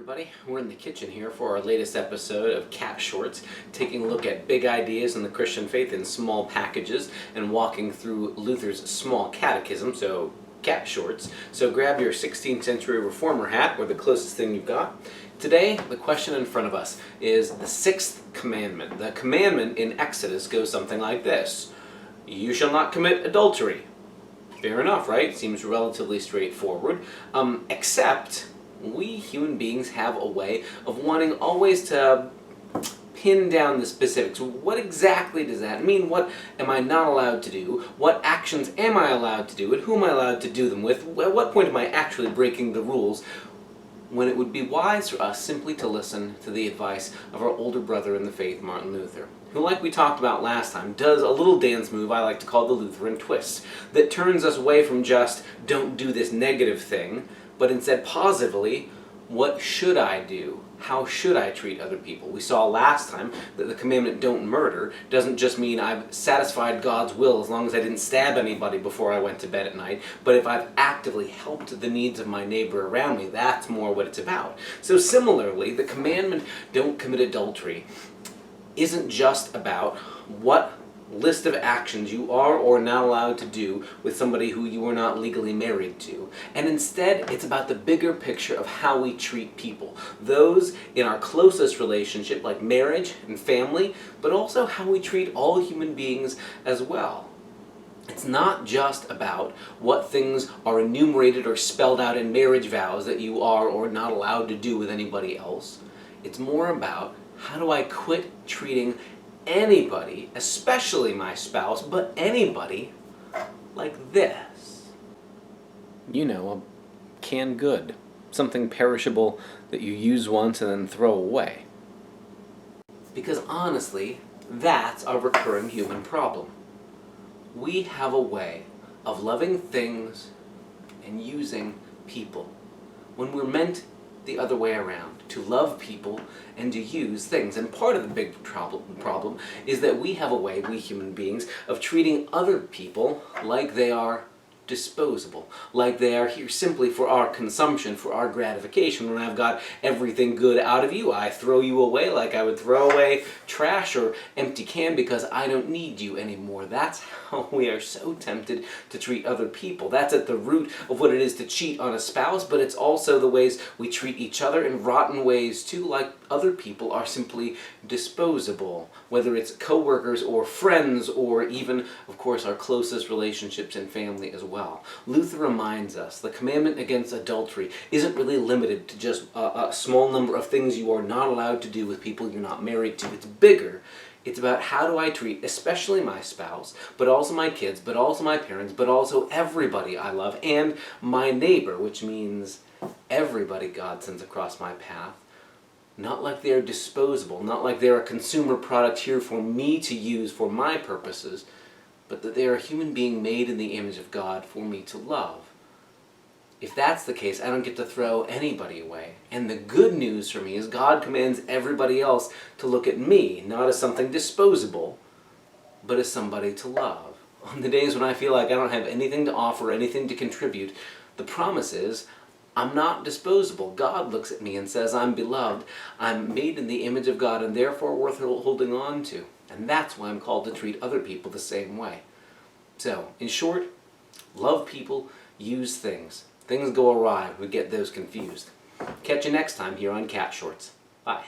everybody. We're in the kitchen here for our latest episode of Cat Shorts, taking a look at big ideas in the Christian faith in small packages and walking through Luther's small catechism, so Cat Shorts. So grab your 16th century reformer hat, or the closest thing you've got. Today, the question in front of us is the sixth commandment. The commandment in Exodus goes something like this: "You shall not commit adultery." Fair enough, right? Seems relatively straightforward, except we human beings have a way of wanting always to pin down the specifics. What exactly does that mean? What am I not allowed to do? What actions am I allowed to do? And who am I allowed to do them with? At what point am I actually breaking the rules? When it would be wise for us simply to listen to the advice of our older brother in the faith, Martin Luther, who, like we talked about last time, does a little dance move I like to call the Lutheran twist, that turns us away from just, don't do this negative thing, but instead positively, what should I do? How should I treat other people? We saw last time that the commandment, don't murder, doesn't just mean I've satisfied God's will as long as I didn't stab anybody before I went to bed at night, but if I've actively helped the needs of my neighbor around me, that's more what it's about. So similarly, the commandment, don't commit adultery, isn't just about what list of actions you are or not allowed to do with somebody who you are not legally married to. And instead, it's about the bigger picture of how we treat people. Those in our closest relationship, like marriage and family, but also how we treat all human beings as well. It's not just about what things are enumerated or spelled out in marriage vows that you are or not allowed to do with anybody else. It's more about, how do I quit treating anybody, especially my spouse, but anybody, like this? You know, a canned good. Something perishable that you use once and then throw away. Because honestly, that's a recurring human problem. We have a way of loving things and using people when we're meant the other way around, to love people and to use things. And part of the big problem is that we have a way, we human beings, of treating other people like they are disposable, like they are here simply for our consumption, for our gratification. When I've got everything good out of you, I throw you away like I would throw away trash or empty can because I don't need you anymore. That's how we are so tempted to treat other people. That's at the root of what it is to cheat on a spouse, but it's also the ways we treat each other in rotten ways too, like other people are simply disposable, whether it's co-workers or friends or even, of course, our closest relationships and family as well. Luther reminds us the commandment against adultery isn't really limited to just a small number of things you are not allowed to do with people you're not married to. It's bigger. It's about how do I treat especially my spouse, but also my kids, but also my parents, but also everybody I love, and my neighbor, which means everybody God sends across my path. Not like they're disposable, not like they're a consumer product here for me to use for my purposes, but that they're a human being made in the image of God for me to love. If that's the case, I don't get to throw anybody away. And the good news for me is God commands everybody else to look at me, not as something disposable, but as somebody to love. On the days when I feel like I don't have anything to offer, anything to contribute, the promise is, I'm not disposable. God looks at me and says, I'm beloved, I'm made in the image of God, and therefore worth holding on to. And that's why I'm called to treat other people the same way. So, in short, love people, use things. Things go awry, we get those confused. Catch you next time here on Cat Shorts. Bye.